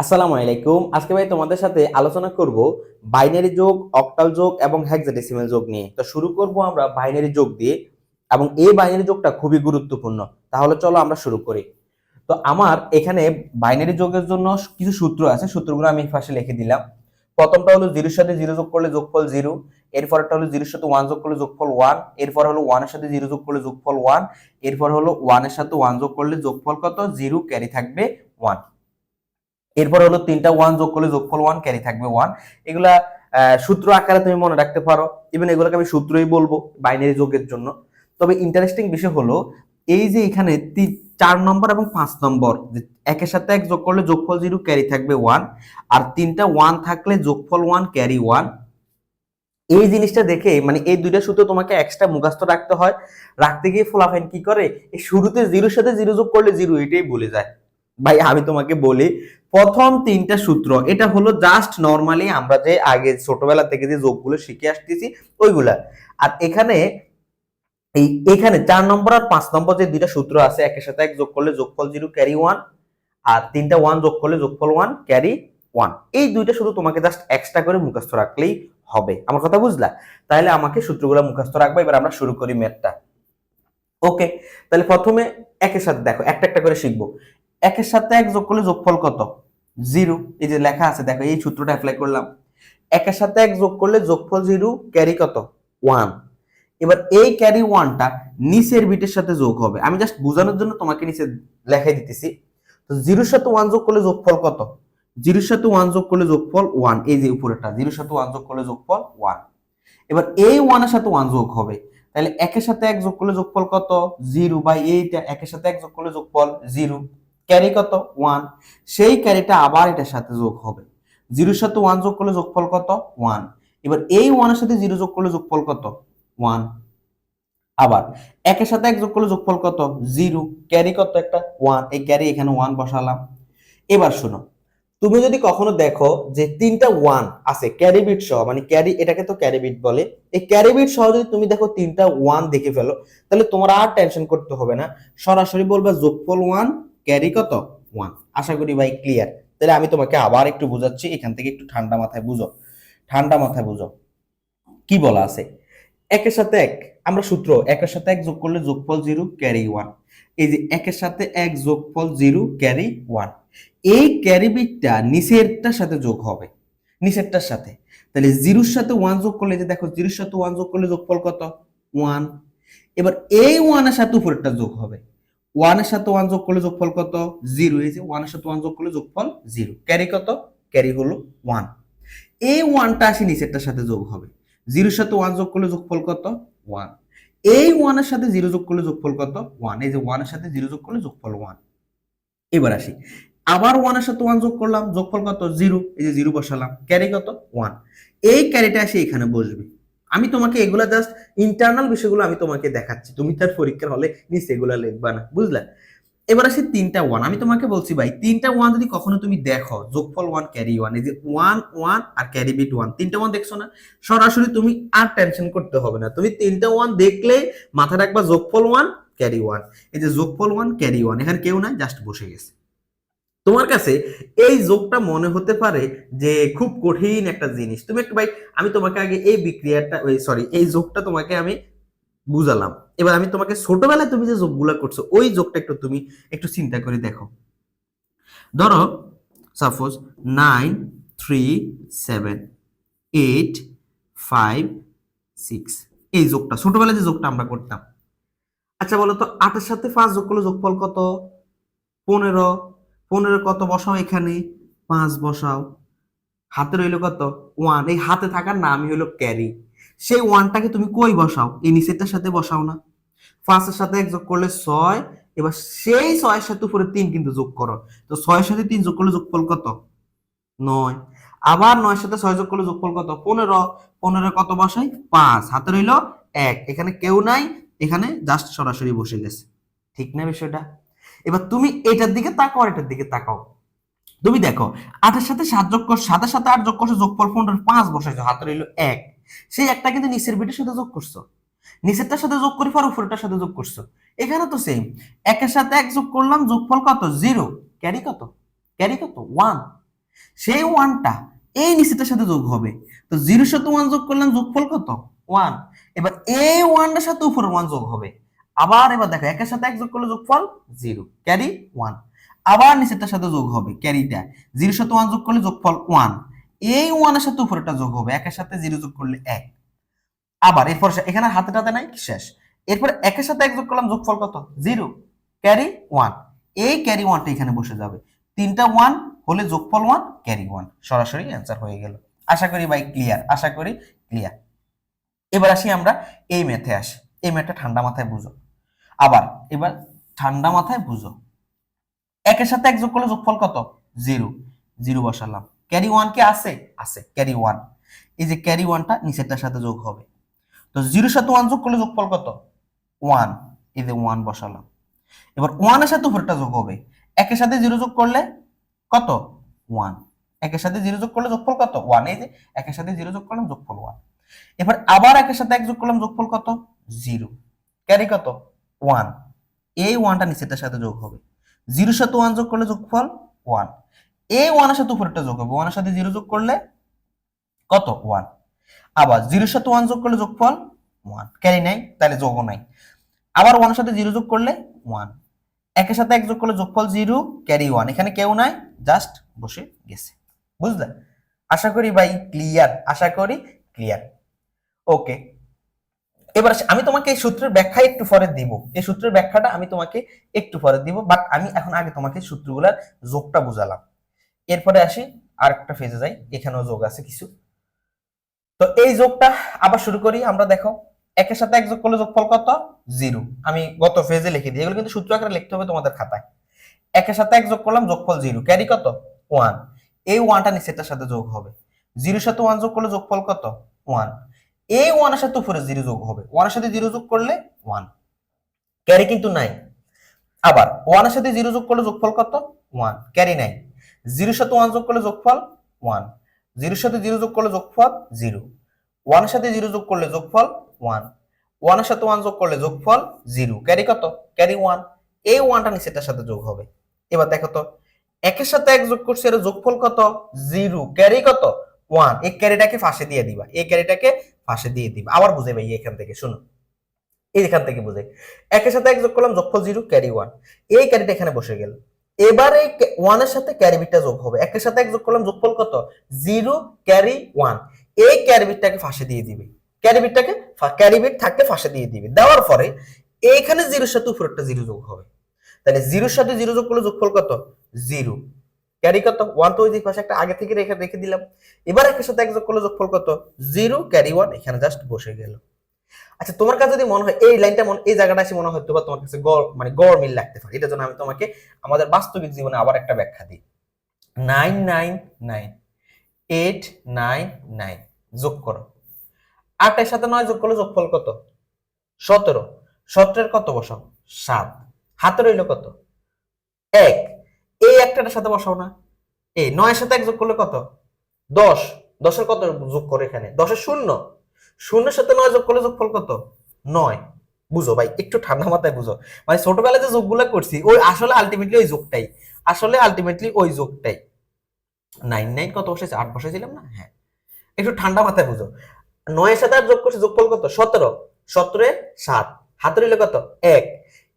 আসসালামু আলাইকুম। আজকে ভাই তোমাদের সাথে আলোচনা করব বাইনারি যোগ, অক্টাল যোগ এবং হেক্সাডেসিমাল যোগ নিয়ে। তো শুরু করব আমরা বাইনারি যোগ দিয়ে, এবং এই বাইনারি যোগটা খুবই গুরুত্বপূর্ণ। তাহলে চলো আমরা শুরু করি। তো আমার এখানে বাইনারি যোগের জন্য কিছু সূত্র আছে, সূত্রগুলো আমি পাশে লিখে দিলাম। প্রথমটা হলো জিরোর সাথে জিরো যোগ করলে যোগফল জিরো, এরপরটা হলো জিরোর সাথে ওয়ান যোগ করলে যোগফল ওয়ান, এরপর হলো ওয়ানের সাথে জিরো যোগ করলে যোগফল ওয়ান, এরপর হলো ওয়ানের সাথে ওয়ান যোগ করলে যোগফল কত, জিরো, ক্যারি থাকবে ওয়ান। এরপর হলো তিনটা ওয়ান যোগ করলে যোগফল ওয়ান, ক্যারি থাকবে ওয়ান। এগুলা সূত্র আকারে তুমি মনে রাখতে পারো, ইভেন এগুলোকে আমি সূত্রই বলবো বাইনারি যোগের জন্য। তবে ইন্টারেস্টিং বিষয় হলো এই যে এখানে 4 নম্বর এবং 5 নম্বর, একের সাথে এক যোগ করলে যোগফল জিরো, ক্যারি থাকবে ওয়ান, আর তিনটা ওয়ান থাকলে যোগফল ওয়ান, ক্যারি ওয়ান। এই জিনিসটা দেখে মানে এই দুইটা সূত্র তোমাকে এক্সট্রা মুখস্থ রাখতে হয়। রাখতে গিয়ে ফলাফল কি করে, এই শুরুতে জিরোর সাথে জিরো যোগ করলে জিরো, এটাই ভুলে যায়। ভাই আমি তোমাকে বলি, প্রথম তিনটা সূত্র এটা হলো জাস্ট নরমালি আমরা যে আগে ছোটবেলা থেকে যে যোগগুলো শিখে আসতেছি ওইগুলা। আর এখানে এখানে 4 নম্বর আর 5 নম্বর যে দুইটা সূত্র আছে, একের সাথে এক যোগ করলে যোগফল জিরো, ক্যারি ওয়ান, আর তিনটা ওয়ান যোগ করলে যোগফল ওয়ান, ক্যারি ওয়ান। এই দুইটা শুধু তোমাকে জাস্ট এক্সট্রা করে মুখস্থ রাখলেই হবে। আমার কথা বুঝলা? তাহলে আমাকে সূত্রগুলো মুখস্থ রাখবো। এবার আমরা শুরু করি ম্যাথটা। ওকে, তাহলে প্রথমে একের সাথে দেখো, একটা একটা করে শিখবো। একের সাথে এক যোগ করলে যোগফল কত, জিরো। এই যে লেখা আছে দেখো, এই সূত্রটা অ্যাপ্লাই করলাম। একের সাথে এক যোগ করলে যোগফল জিরো, ক্যারি কত, ওয়ান। এবার এই ক্যারি ওয়ানটা নিচের বিটের সাথে যোগ হবে। আমি জাস্ট বোঝানোর জন্য তোমাকে নিচে লেখাই দিতেছি। তো জিরোর সাথে ওয়ান যোগ করলে যোগফল কত, জিরোর সাথে ওয়ান যোগ করলে যোগফল ওয়ান। এই যে উপরেটা জিরোর সাথে ওয়ান যোগ করলে যোগফল ওয়ান। এবার এই ওয়ানের সাথে ওয়ান যোগ হবে, তাহলে একের সাথে এক যোগ করলে যোগফল কত, জিরো, বাই এইটা একের সাথে এক যোগ করলে যোগফল জিরো, ক্যারি কত, ওয়ান। সেই ক্যারিটা আবার এটার সাথে যোগ হবে, জিরোর সাথে ওয়ান যোগ করলে যোগফল কত, ওয়ান। এবার এই ওয়ানের সাথে জিরো যোগ করলে যোগফল কত, ওয়ান। আবার একের সাথে এক যোগ করলে যোগফল কত, জিরো, ক্যারি কত, একটা ওয়ান। এই ক্যারি এখানে ওয়ান বসালাম। এবার শোনো, তুমি যদি কখনো দেখো যে তিনটা ওয়ান আছে ক্যারি বিট সহ, মানে ক্যারি, এটাকে তো ক্যারি বিট বলে, এই ক্যারি বিট সহ যদি তুমি দেখো তিনটা ওয়ান দেখে ফেলো, তাহলে তোমার আর টেনশন করতে হবে না, সরাসরি বলবা যোগফল ওয়ান, ক্যারি কত, ওয়ান। আশা করি ভাই ক্লিয়ার। তাহলে আমি তোমাকে আবার একটু বুঝাচ্ছি, এখান থেকে একটু ঠান্ডা মাথায় বুঝো, ঠান্ডা মাথায় বুঝো কি বলা আছে। একের সাথে এক, আমরা সূত্র একের সাথে এক যোগ করলে যোগফল জিরো, ক্যারি ওয়ান। এই যে একের সাথে এক যোগফল জিরো, ক্যারি ওয়ান। এই ক্যারি বিটটা নিচেরটার সাথে যোগ হবে, নিচেরটার সাথে। তাহলে জিরোর সাথে ওয়ান যোগ করলে, যে দেখো জিরোর সাথে ওয়ান যোগ করলে যোগফল কত, ওয়ান। এবার এই ওয়ানের সাথে উপরেরটা যোগ হবে, ওয়ানের সাথে ওয়ান যোগ করলে যোগফল কত, জিরো। এই যে ওয়ানের সাথে ওয়ান যোগ করলে যোগফল জিরো, ক্যারি কত, ক্যারি হলো ওয়ান। এই ওয়ানটা আসি নিচেরটার সাথে যোগ হবে, জিরোর সাথে ওয়ান যোগ করলে যোগফল কত, ওয়ান। এই ওয়ানের সাথে জিরো যোগ করলে যোগফল কত, ওয়ান। এই যে ওয়ানের সাথে জিরো যোগ করলে যোগফল ওয়ান। এবার আসি, আবার ওয়ানের সাথে ওয়ান যোগ করলাম, যোগফল কত, জিরো। এই যে জিরো বসালাম, ক্যারি কত, ওয়ান। এই ক্যারিটা এসে এখানে বসবে। আমি তোমাকে এগুলা জাস্ট ইন্টারনাল বিষয়গুলো আমি তোমাকে দেখাচ্ছি, তুমি তার পরীক্ষার হলে নিশ্চয় এগুলা লিখবা না, বুঝলা? এবার আসি তিনটা ওয়ান। আমি তোমাকে বলছি ভাই, তিনটা ওয়ান যদি কখনো তুমি দেখো, যোগফল ওয়ান, ক্যারি ওয়ান, এই যে ওয়ান ওয়ান আর ক্যারি বিট ওয়ান, তিনটা ওয়ান দেখছো না, সরাসরি তুমি আর টেনশন করতে হবে না। তুমি তিনটা ওয়ান দেখলে মাথায় রাখবা যোগফল ওয়ান, ক্যারি ওয়ান। এই যে যোগফল ওয়ান, ক্যারি ওয়ান, এখানে কেউ নাই, জাস্ট বসে গেছে। তোমার কাছে এই যোগটা মনে হতে পারে যে খুব কঠিন একটা জিনিস, তুমি একটু ভাই, আমি তোমাকে আগে এই বিক্রিয়াটা, ওই সরি, এই যোগটা তোমাকে আমি বুঝালাম। এবার আমি তোমাকে ছোটবেলায় তুমি যে যোগগুলা করছো ওই যোগটা একটু তুমি একটু চিন্তা করে দেখো। ধরো সাপোজ 9, 3, 7, 8, 5, 6, এই যোগটা ছোটবেলায় যে যোগটা আমরা করতাম। আচ্ছা বলো তো, 8-এর সাথে 5 যোগ করলে যোগফল কত, 15। 15 কত বসাও, এখানে 5 বসাও, হাতে রইলো কত, ওয়ান। এই হাতে থাকার নামই হলো ক্যারি। সেই ওয়ানটাকে তুমি কই বসাও, এই নিচেরটার সাথে বসাও না। 5-এর সাথে এক যোগ করলে 6। এবার সেই 6-এর সাথে উপরে 3 কিন্তু যোগ করো, তো 6-এর সাথে 3 যোগ করলে যোগফল কত, 9। আবার 9-এর সাথে 6 যোগ করলে যোগফল কত, 15। 15 কত বসাই, 5, হাতে রইলো 1। এখানে কেউ নাই, এখানে জাস্ট সরাসরি বসে গেছে। ঠিক না বিষয়টা? এবার তুমি এটার দিকে তাকাও আর এটার দিকে তাকাও। তুমি দেখো, 8-এর সাথে 7 যোগ করছো, 7-এর সাথে 8 যোগ করছো, যোগফল 15, 5 বসাইছো, হাতে রইলো 1। সেই একটা কিন্তু নিচের বিটের সাথে যোগ করছো, নিচেরটার সাথে যোগ করি, পর উপরেরটার সাথে যোগ করছো। এখানে তো সেম, 1-এর সাথে 1 যোগ করলাম, যোগফল কত, 0, ক্যারি কত, ক্যারি কত, 1। সেই ওয়ানটা এই নিচেটার সাথে যোগ হবে। তো জিরোর সাথে ওয়ান যোগ করলাম, যোগফল কত? ওয়ান। এবার এই ওয়ানটার সাথে উপরের ওয়ান যোগ হবে। আবার এবার দেখো একের সাথে এক যোগ করলে যোগফল জিরো, ক্যারি ওয়ান। আবার নিচেরটার সাথে যোগ হবে ক্যারিটা, জিরোর সাথে ওয়ান যোগ করলে যোগফল ওয়ান। এই ওয়ানের সাথে উপরেরটা যোগ হবে, একের সাথে জিরো যোগ করলে এক। আবার এরপর এখানে হাতে টাতে নাই, শেষ। এরপর একের সাথে এক যোগ করলাম, যোগফল কত? Zero, carry one. এই ক্যারি ওয়ানটা এখানে বসে যাবে, তিনটা ওয়ান হলে যোগফল ওয়ান, ক্যারি ওয়ান, সরাসরি অ্যান্সার হয়ে গেল। আশা করি ভাই ক্লিয়ার, আশা করি ক্লিয়ার। এবার আসি আমরা এই ম্যাথে আসি, এই ম্যাথটা ঠান্ডা মাথায় বুঝো। আবার এবার ঠান্ডা মাথায় বুঝো, একের সাথে এক যোগ করলে যোগফল কত? জিরো, জিরো বসালাম। ক্যারি ওয়ান কি আছে? আছে, ক্যারি ওয়ান। এই যে ক্যারি ওয়ানটা নিচেরটার সাথে যোগ হবে। তো জিরোর সাথে ওয়ান যোগ করলে যোগফল কত? ওয়ান, এই যে ওয়ান বসালাম। এবার ওয়ানের সাথে উপরটা যোগ হবে, একের সাথে জিরো যোগ করলে কত? ওয়ান। একের সাথে জিরো যোগ করলে যোগফল কত? ওয়ান। এই যে একের সাথে জিরো যোগ করলাম, যোগফল ওয়ান। এবার আবার একের সাথে এক যোগ করলাম, যোগফল কত? জিরো, ক্যারি কত? ওয়ান। এই ওয়ানটা নিচেরটার সাথে যোগ হবে, জিরোর সাথে ওয়ান যোগ করলে যোগফল ওয়ান। এই ওয়ানের সাথে উপরেরটা যোগ হবে, ওয়ানের সাথে জিরো যোগ করলে কত? ওয়ান। আবার জিরোর সাথে ওয়ান যোগ করলে যোগফল ওয়ান, ক্যারি নাই, তাহলে যোগও নাই। আবার ওয়ানের সাথে জিরো যোগ করলে ওয়ান, একের সাথে এক যোগ করলে যোগফল জিরো, ক্যারি ওয়ান। এখানে কেউ নাই, জাস্ট বসে গেছে। বুঝলে? আশা করি ভাই ক্লিয়ার, আশা করি ক্লিয়ার। ওকে, এবার আমি তোমাকে এই সূত্রের ব্যাখ্যা একটু পরে দিব, এই সূত্রের ব্যাখ্যাটা আমি তোমাকে একটু পরে দিব, বাট আমি এখন আগে তোমাকে সূত্রগুলোর যোগটা বুঝালাম। এরপরে আসি আরেকটা ফেজে যাই, এখানেও যোগ আছে কিছু। তো এই যোগটা আবার শুরু করি আমরা। দেখো একের সাথে এক যোগ করলে যোগফল কত? জিরো। আমি গত ফেজে লিখে দিই, এগুলো কিন্তু সূত্র আকারে লিখতে হবে তোমাদের খাতায়। একের সাথে এক যোগ করলাম, যোগফল জিরো, ক্যারি কত? ওয়ান। এই ওয়ানটা নিচেরটার সাথে যোগ হবে, জিরোর সাথে ওয়ান যোগ করলে যোগফল কত? ওয়ান। এই ওয়ানের সাথে উপরে জিরো যোগ হবে, ওয়ানের সাথে জিরো যোগ করলে ওয়ান, ক্যারি কিন্তু নাই। আবার ওয়ানের সাথে জিরো যোগ করলে যোগফল কত? ওয়ান, ক্যারি নাই। জিরোর সাথে ওয়ান যোগ করলে যোগফল ওয়ান, জিরোর সাথে জিরো যোগ করলে যোগফল জিরো, ওয়ানের সাথে জিরো যোগ করলে যোগফল ওয়ান, ওয়ানের সাথে ওয়ান যোগ করলে যোগফল জিরো, ক্যারি কত? Carry one. এই ওয়ানটা নিচেরটার সাথে যোগ হবে। এবার দেখো তো, একের সাথে এক যোগ করছে, এর যোগফল কত? জিরো, ক্যারি কত? ওয়ান। এই ক্যারিটাকে ফাঁসে দিয়ে দিবা, এই ক্যারিটাকে ফাঁসে দিয়ে দিবা। আবার বুঝে ভাই এখান থেকে শুনো, এখান থেকে বুঝে, একের সাথে এক যোগ করলাম, যোগফল জিরো, ক্যারি ওয়ান। এই ক্যারিটা এখানে বসে গেল। এবার এই ওয়ানের সাথে ক্যারি বিটটা যোগ হবে, একের সাথে এক যোগ করলাম, যোগফল কত? Zero, carry one. এই ক্যারি বিটটাকে ফাঁসে দিয়ে দিবে, ক্যারি বিটটাকে, ক্যারি বিট থাকতে ফাঁসে দিয়ে দিবে। দেওয়ার পরে এইখানে জিরোর সাথে উপরেরটা জিরো যোগ হবে, তাহলে জিরোর সাথে জিরো যোগ করলে যোগফল কত? জিরো, ক্যারি কত? ওয়ান। তো ওই দিক পাশে একটা আগে থেকে রেখে রেখে দিলাম। এবার একের সাথে এক যোগ করলে যোগফল কত? জিরো, ক্যারি ওয়ান, এখানে জাস্ট বসে গেল। আচ্ছা, তোমার কাছে যদি মনে হয় এই লাইনটা এই জায়গাটা এসে মনে হয়তো বা তোমার কাছে মানে গড় মিল লাগতে পারে, এটার জন্য আমি তোমাকে আমাদের বাস্তবিক জীবনে আবার একটা ব্যাখ্যা দিই। 999 899 যোগ করো, 8 এর সাথে 9 যোগ করলে যোগফল কত? 17, 17 এর কত বসাও? 7, হাতে রইল কত? 1। এই একটার সাথে বসাও না, এই 9 এর সাথে 1 যোগ করলে কত? 10, 10 এর কত যোগ করো এখানে? 10 এর শূন্য, শূন্যের সাথে 9 যোগ করলে যোগফল কত? 9। বুঝো ভাই, একটু ঠান্ডা মাথায় বুঝো, মানে ছোটবেলায় যে যোগগুলো করছি ওই আসলে আলটিমেটলি ওই যোগটাই, আসলে আলটিমেটলি ওই যোগটাই। 9 কত বসেছে? 8 বসেছিলাম না? হ্যাঁ, একটু ঠান্ডা মাথায় বুঝো। 9 এর সাথে 8 যোগ করছে, যোগফল কত? 17, 17 এর 7, হাতে রইল কত? 1।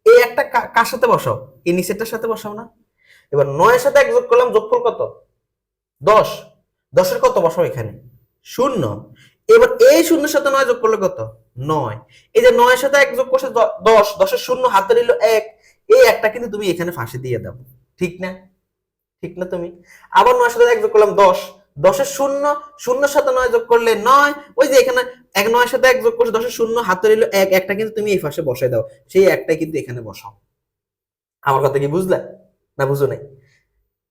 এই একটা কার সাথে বসাও? এই নিচেরটার সাথে বসাও না। এবার 9 এর সাথে 1 যোগ করলাম, যোগফল কত? 10, 10 এর কত বসাও এখানে? শূন্য। এবার এই শূন্যের সাথে 9 যোগ করলে কত? 9। এই যে 9 এর সাথে 1 যোগ করছে 10, 10 এর শূন্য, হাতে নিল 1। এই একটা কিন্তু তুমি এখানে ফাঁসে দিয়ে দাও, ঠিক না? ঠিক না তুমি? আবার 9 এর সাথে 1 যোগ করলাম 10, 10 এর শূন্য, শূন্যের সাথে 9 যোগ করলে 9। ওই যে এখানে 9 এর সাথে 1 যোগ করছে, 10 এর শূন্য, হাতে নিল 1, একটা কিন্তু তুমি এই ফাঁসে বসাই দাও, সেই একটাই কিন্তু এখানে বসাও। আমার কথা কি বুঝলে না বুঝো নাই?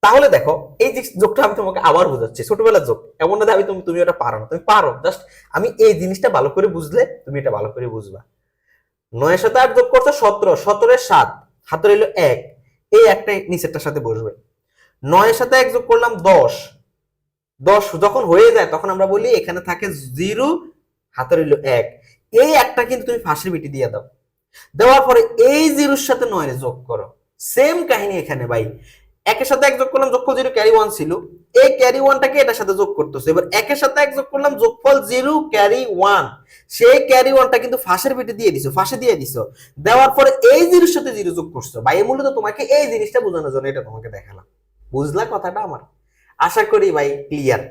তাহলে দেখো, এই যে যোগটা আমি তোমাকে আবার বোঝাচ্ছি, ছোটবেলার যোগ, এমন না আমি তুমি ওটা পারো না, তুমি পারো, জাস্ট আমি এই জিনিসটা ভালো করে বুঝলে তুমি এটা ভালো করে বুঝবা। 9 এর সাথে 8 যোগ করছো 17, 17 এর 7, হাতে রইল 1। এই একটা নিচেরটার সাথে বসবে। 9 এর সাথে 1 যোগ করলাম 10, 10 যখন হয়ে যায় তখন আমরা বলি এখানে থাকে 0, হাতে রইল 1। এই একটা কিন্তু তুমি ফাঁসের বিটি দিয়ে দাও, দেওয়ার পরে এই 0 এর সাথে 9 এর যোগ করো। সেম কাহিনী এখানে ভাই, একের সাথে এক যোগ করলাম, যোগফল 0 ক্যারি 1 ছিল, এই ক্যারি 1টাকে এটার সাথে যোগ করতেছে। এবার একের সাথে এক যোগ করলাম, যোগফল 0 ক্যারি 1, সেই ক্যারি 1টা কিন্তু ফাঁসের পেটে দিয়ে দিছো, ফাঁসে দিয়ে দিছো, দেওয়ার পরে এই 0 সাথে 0 যোগ করছো। ভাই মূলত তোমাকে এই জিনিসটা বোঝানোর জন্য এটা তোমাকে দেখালাম। বুঝলা কথাটা আমার? আশা করি ভাই ক্লিয়ার।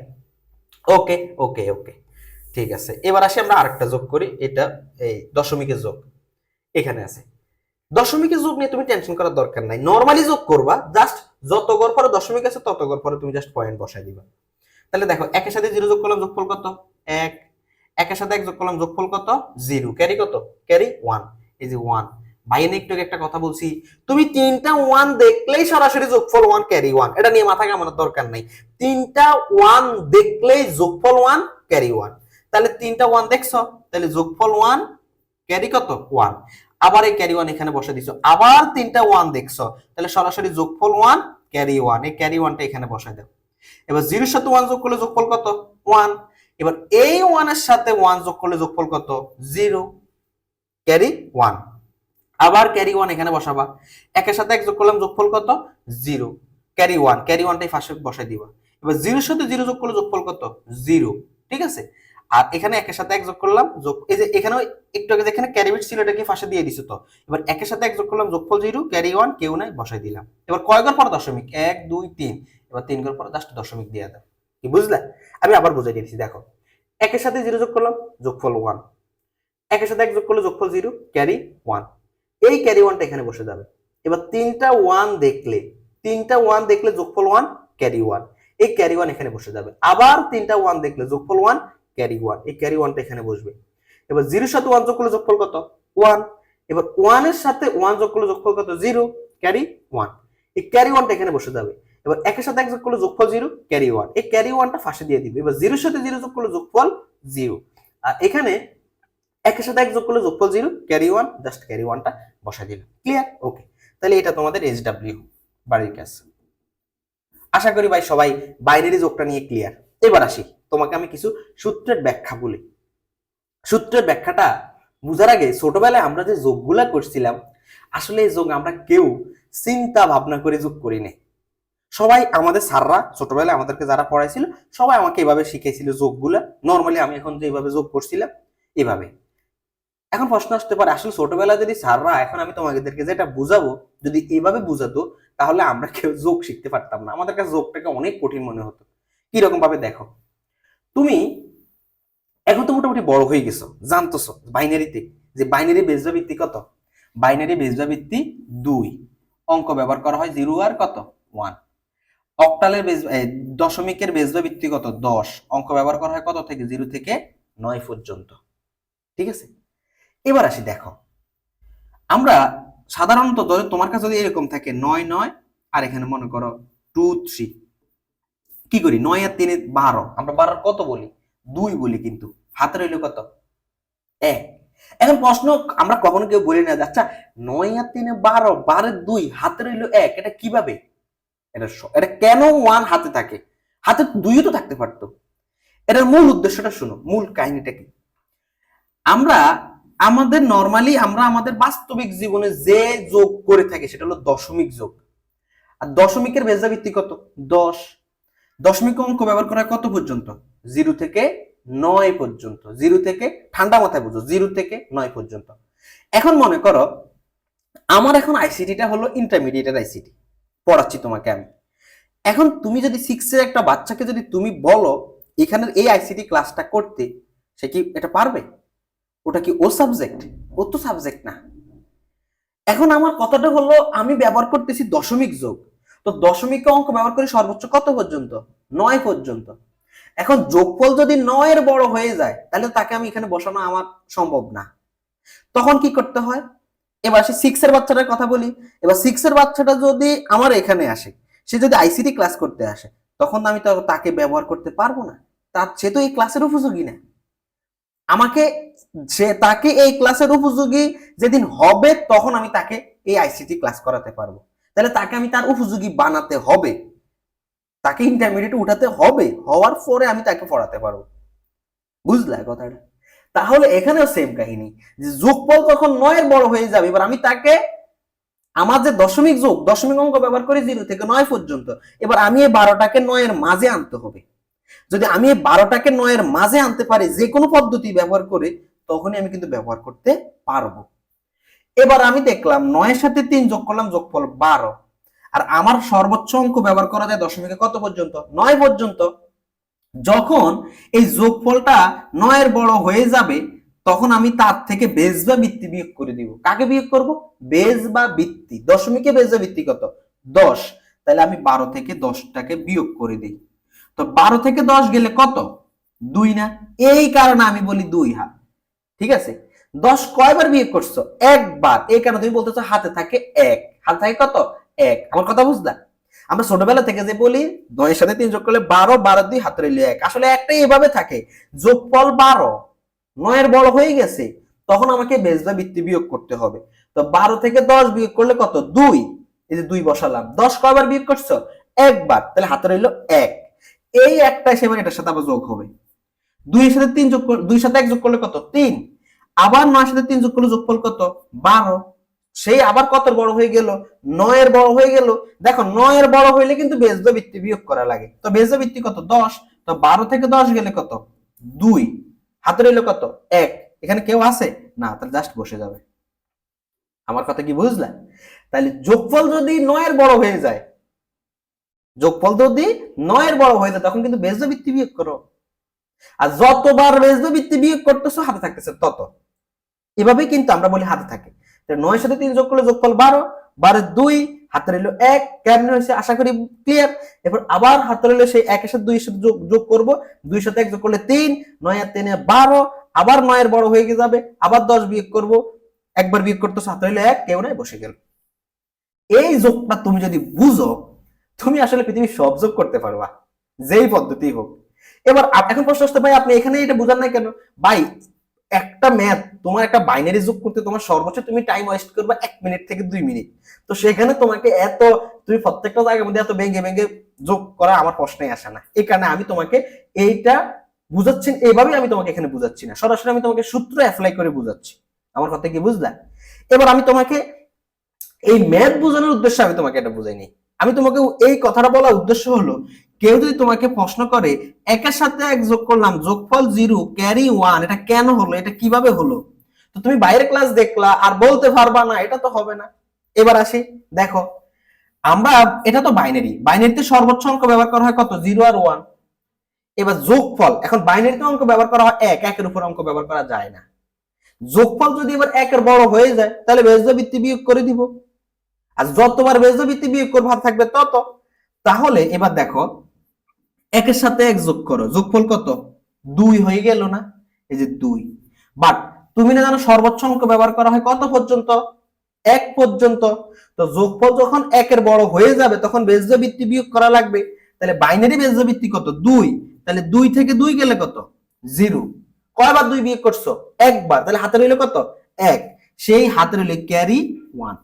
ওকে ওকে ওকে, ঠিক আছে। এবার আসি আমরা আরেকটা যোগ করি, এটা এই দশমিকের যোগ এখানে আছে। দশমিকের যোগ নিয়ে তুমি টেনশন করার দরকার নাই, নরমালি যোগ করবা, জাস্ট যত ঘর পরে দশমিক আছে তত ঘর পরে তুমি জাস্ট পয়েন্ট বসাই দিবা। তাহলে দেখো, একের সাথে 0 যোগ করলাম, যোগফল কত? 1। একের সাথে 1 যোগ করলাম, যোগফল কত? 0। ক্যারি কত? ক্যারি 1। এই যে 1। ভাই এনে একটু একটা কথা বলছি, তুমি তিনটা 1 দেখলেই সরাসরি যোগফল 1 ক্যারি 1, এটা নিয়ে মাথা ঘামানোর দরকার নাই। তিনটা 1 দেখলেই যোগফল 1 ক্যারি 1। তাহলে তিনটা 1 দেখছো, তাহলে যোগফল 1 ক্যারি কত? 1। আবার এই ক্যারি 1 এখানে বসে দিছো, আবার তিনটা 1 দেখছো, তাহলে সরাসরি যোগফল 1 ক্যারি 1, এই ক্যারি 1টা এখানে বসাই দাও। এবার 0 এর সাথে 1 যোগ করলে যোগফল কত? 1। এবার এই 1 এর সাথে 1 যোগ করলে যোগফল কত? 0, ক্যারি 1। আবার ক্যারি 1 এখানে বসাবা, একের সাথে 1 যোগ করলাম, যোগফল কত? 0, ক্যারি 1, ক্যারি 1টাই পাশে বসাই দিবা। এবার 0 এর সাথে 0 যোগ করলে যোগফল কত? 0, ঠিক আছে। আর এখানে একের সাথে 1 যোগ করলাম, যোগ এই যে এখানে একটু আগে যেখানে ক্যারি বিট ছিল এটাকে পাশে দিয়ে দিছো। তো এবার একের সাথে 1 যোগ করলাম, যোগফল 0, ক্যারি 1, কেউ নাই, বসাই দিলাম। এবার কয় ঘর পর দশমিক? 1 2 3, এবার 3 ঘর পর জাস্ট দশমিক দিয়ে দাও। কি বুঝলে? আমি আবার বুঝাই দিচ্ছি, দেখো, একের সাথে 0 যোগ করলাম, যোগফল 1, একের সাথে 1 যোগ করলে যোগফল 0, ক্যারি 1, এই ক্যারি 1টা এখানে বসে যাবে। এবার তিনটা 1 দেখলে যোগফল 1 ক্যারি 1, এই ক্যারি 1 এখানে বসে যাবে। আবার তিনটা 1 দেখলে যোগফল 1 ক্যারি 1, এই ক্যারি 1টা এখানে বসবে। এবার 0 এর সাথে 1 যোগ করলে যোগফল কত? 1। এবার 1 এর সাথে 1 যোগ করলে যোগফল কত? 0, ক্যারি 1, এই ক্যারি 1টা এখানে বসে যাবে। এবার একের সাথে 1 যোগ করলে যোগফল 0, ক্যারি 1, এই ক্যারি 1টা ফাঁসে দিয়ে দিবে। এবার 0 এর সাথে 0 যোগ করলে যোগফল 0, আর এখানে একের সাথে 1 যোগ করলে যোগফল 0, ক্যারি 1, জাস্ট ক্যারি 1টা বসাই দিলাম। ক্লিয়ার? ওকে, তাহলে এটা তোমাদের SW বাড়ির কাজ। আশা করি ভাই সবাই বাইনারি যোগটা নিয়ে ক্লিয়ার। এবার আসি, তোমাকে আমি কিছু সূত্রের ব্যাখ্যা বলি। সূত্রের ব্যাখ্যাটা বুঝার আগে, ছোটবেলায় আমরা যে যোগগুলা করছিলাম, আসলে এই যোগ আমরা কেউ চিন্তা ভাবনা করে যোগ করি নাই। সবাই আমাদের স্যাররা ছোটবেলায় আমাদেরকে যারা পড়াইছিল সবাই আমাকে এভাবে শিখেছিল যোগগুলা। নর্মালি আমি এখন যেভাবে যোগ করছিলাম এভাবে। এখন প্রশ্ন আসতে পারে, আসলে ছোটবেলায় যদি স্যাররা এখন আমি তোমাদেরকে যেটা বুঝাবো যদি এইভাবে বুঝাতো, তাহলে আমরা কেউ যোগ শিখতে পারতাম না, আমাদের কাছে যোগটাকে অনেক কঠিন মনে হতো। কিরকম ভাবে? দেখো, তুমি এখন তো মোটামুটি বড় হয়ে গেছো, জানতেছো বাইনারিতে যে বাইনারি বেজবা ভিত্তি কত? বাইনারি বেজবা ভিত্তি 2, অঙ্ক ব্যবহার করা হয় 0 আর কত? 1। অক্টালের দশমিকের বেজবা ভিত্তি কত? 10, অঙ্ক ব্যবহার করা হয় কত থেকে? 0 থেকে 9 পর্যন্ত, ঠিক আছে। এবার আসি, দেখো, আমরা সাধারণত তোমার কাছে যদি এরকম থাকে 9 9, আর এখানে মনে করো 2 3, কি করি? 9 আর 3 12, আমরা 12 কত বলি? 2 বলি, কিন্তু হাতে রইল কত? 1। এখন প্রশ্ন, আমরা কখনো কেউ বলি না, আচ্ছা 9 আর 3 12, 12 2, হাতে রইল 1, এটা কিভাবে? এটা কেন 1 হাতে থাকে? হাতে 2ও তো থাকতে পারতো। এটার মূল উদ্দেশ্যটা শুনো, মূল কাহিনীটা কি। আমরা নরমালি আমরা আমাদের বাস্তবিক জীবনে যে যোগ করে থাকি সেটা হলো দশমিক যোগ। আর দশমিকের বেজা ভিত্তি কত? 10। দশমিক অঙ্ক ব্যবহার করা কত পর্যন্ত? 0 থেকে 9 পর্যন্ত। 0 থেকে, ঠান্ডা মাথায় বুঝো, 0 থেকে 9 পর্যন্ত। এখন মনে করো আমার এখন আইসিটিটা হলো ইন্টারমিডিয়েটের আইসিটি পড়াচ্ছি তোমাকে আমি। এখন তুমি যদি 6 এর একটা বাচ্চাকে যদি তুমি বলো এখানের এই আইসিটি ক্লাসটা করতে, সে কি এটা পারবে? ওটা কি ও সাবজেক্ট? ও তো সাবজেক্ট না। এখন আমার কথাটা হলো, আমি ব্যবহার করতেছি দশমিক যোগ, তো দশমিক অঙ্ক ব্যবহার করি সর্বোচ্চ কত পর্যন্ত? 9 পর্যন্ত। এখন যোগফল যদি 9 এর বড় হয়ে যায়, তাহলে তাকে আমি এখানে বসানো আমার সম্ভব না। তখন কি করতে হয়? এবার সে 6 এর বাচ্চাটার কথা বলি। এবার 6 এর বাচ্চাটা যদি আমার এখানে আসে, সে যদি আইসিটি ক্লাস করতে আসে, তখন আমি তো তাকে ব্যবহার করতে পারবো না, সে তো এই ক্লাসের উপযোগী না। আমাকে তাকে এই ক্লাসের উপযোগী যেদিন হবে, তখন আমি তাকে এই আইসিটি ক্লাস করাতে পারবো। তাহলে তাকে আমি তার উপযোগী বানাতে হবে, তাকে ইন্টারমিডিয়েট উঠাতে হবে, হওয়ার পরে আমি তাকে পড়াতে পারবো। বুঝলা কথাটা? তাহলে এখানেও সেম কাহিনী, যে যোগফল যখন 9 এর বড় হয়ে যাবে, এবার আমি তাকে আমার যে দশমিক যোগ, দশমিক অঙ্ক ব্যবহার করে 0 থেকে 9 পর্যন্ত। এবার আমি এই 12টাকে 9 এর মাঝে আনতে হবে। যদি আমি এই 12টাকে 9 এর মাঝে আনতে পারি যে কোনো পদ্ধতি ব্যবহার করে, তখনই আমি কিন্তু ব্যবহার করতে পারবো। এবার আমি দেখলাম 9 এর সাথে 3 যোগ করলাম, যোগফল 12। আর আমার সর্বোচ্চ অঙ্ক ব্যবহার করা যায় দশমিকে কত পর্যন্ত? 9 পর্যন্ত। যখন এই যোগফলটা 9 এর বড় হয়ে যাবে, তখন আমি তার থেকে বেজ বা বৃত্তি বিয়োগ করে দিব। কাকে বিয়োগ করব? বেজ বা বৃত্তি। দশমিকে বেজ বা বৃত্তি কত? 10। তাহলে আমি 12 থেকে 10টাকে বিয়োগ করে দিই। তো 12 থেকে 10 গেলে কত? 2 না? এই কারণে আমি বলি 2 হাত। ঠিক আছে? 10 কয়বার বিয়োগ করছো? একবার। এই কারণে তুমি বলতেছো হাতে থাকে 1। হাতে থাকে কত? 1। আমার কথা বুঝলা? আমরা ছোটবেলা থেকে যে বলি 9 এর সাথে 3 যোগ করলে 12, 12 2 হাতে রইল 1। আসলে একটাই এভাবে থাকে। যোগফল 12, 9 এর বড় হয়ে গেছে, তখন আমাকে বেজ বা বৃত্তি বিয়োগ করতে হবে। তো 12 থেকে 10 বিয়োগ করলে কত? 2। এই যে 2 বসালাম। 10 কয়বার বিয়োগ করছো? একবার। তাহলে হাতে রইল 1। এই একটা সেবার এটার সাথে আবার যোগ হবে। 2 এর সাথে 3 যোগ করলে, 2 এর সাথে 1 যোগ করলে কত? 3। আবার 9 এর সাথে 3 যোগ করলে যোগফল কত? 12। সেই আবার কত বড় হয়ে গেল? 9 এর বড় হয়ে গেল। দেখো 9 এর বড় হইলে কিন্তু বেজ্য বৃত্তি বিয়োগ করা লাগে। তো বেজ্য বৃত্তি কত? 10। তো 12 থেকে 10 গেলে কত? 2। হাতে রইল কত? 1। এখানে কেউ আছে না? তাহলে জাস্ট বসে যাবে। আমার কথা কি বুঝলা? তাহলে যোগফল যদি 9 এর বড় হয়ে যায়, যোগফল যদি 9 এর বড় হয়ে যায়, তখন কিন্তু বেজ্য বৃত্তি বিয়োগ করো। আর যতবার বেজ্য বৃত্তি বিয়োগ করতেছো হাতে থাকতেছে তত। এভাবেই কিন্তু আমরা বলি হাতে থাকে। 9 এর সাথে 3 যোগ করলে যোগফল 12, 12 2, হাতে রইল 1। কেমনে হয়েছে আশা করি ক্লিয়ার। এরপর আবার হাতে রইল সেই 1 এর সাথে 2 এর সাথে যোগ করব, 2 এর সাথে 1 যোগ করলে 3, 9 আর 3 12, আবার 9 এর বড় হয়ে যাবে, আবার 10 বিয়োগ করব, একবার বিয়োগ করতেছ, হাতে রইল 1, কেউ নাই, বসে গেল। এই যোগটা তুমি যদি বুঝো, তুমি আসলে পৃথিবীর সব যোগ করতে পারবা, যেই পদ্ধতি হোক। এবার এখন প্রশ্ন আসতে ভাই আপনি এখানে এটা বুঝান নাই কেন? ভাই একটা ম্যাথ, তোমার একটা বাইনারি যোগ করতে তোমার সর্বোচ্চ তুমি টাইম ওয়েস্ট করবে 1 মিনিট থেকে 2 মিনিট। তো সেখানে তোমাকে এত, তুমি প্রত্যেকটা জায়গার মধ্যে এত ভেঙে ভেঙে যোগ করা আমার প্রশ্নই আসে না। এই কারণে আমি তোমাকে এইটা বুঝাচ্ছি, এইভাবেই আমি তোমাকে এখানে বুঝাচ্ছি না, সরাসরি আমি তোমাকে সূত্র অ্যাপ্লাই করে বুঝাচ্ছি। আমার কথা কি বুঝলা? এবার আমি তোমাকে এই ম্যাথ বোঝানোর উদ্দেশ্যে আমি তোমাকে এটা বুঝাইনি। আমি তোমাকে এই কথাটা বলার উদ্দেশ্য হলো, কেউ যদি তোমাকে প্রশ্ন করে একের সাথে 1 যোগ করলাম, যোগফল 0 ক্যারি 1, এটা কেন হলো, এটা কিভাবে হলো, তো তুমি বাইরের ক্লাস দেখলা আর বলতে পারবা না, এটা তো হবে না। এবার আসি, দেখো আমরা, এটা তো বাইনারি, বাইনারিতে সর্বোচ্চ অঙ্ক ব্যবহার করা হয় কত? 0 আর 1। এবার যোগফল, এখন বাইনারিতে অঙ্ক ব্যবহার করা হয় 1, 1 এর উপর অঙ্ক ব্যবহার করা যায় না। যোগফল যদি এবার 1 এর বড় হয়ে যায়, তাহলে বেজ্য বৃত্তি বিয়োগ করে দিব। আর যতবার বেজ্য বৃত্তি বিয়োগ করব হাতে থাকবে তত। তাহলে এবার দেখো 1 এর সাথে 1 যোগ করো, যোগফল কত? 2 হয়ে গেল না? এই যে 2। বাট তুমি না জানো সর্বোচ্চ অঙ্ক ব্যবহার করা হয় কত পর্যন্ত? 1 পর্যন্ত। তো যোগফল যখন 1 এর বড় হয়ে যাবে, তখন বেজ্য বৃত্তি বিয়োগ করা লাগবে। তাহলে বাইনারি বেজ্য বৃত্তি কত? 2। তাহলে 2 থেকে 2 গেলে কত? 0। কয়বার 2 বিয়োগ করছো? একবার। তাহলে হাতে রইল কত? 1। সেই হাতে রইল ক্যারি 1।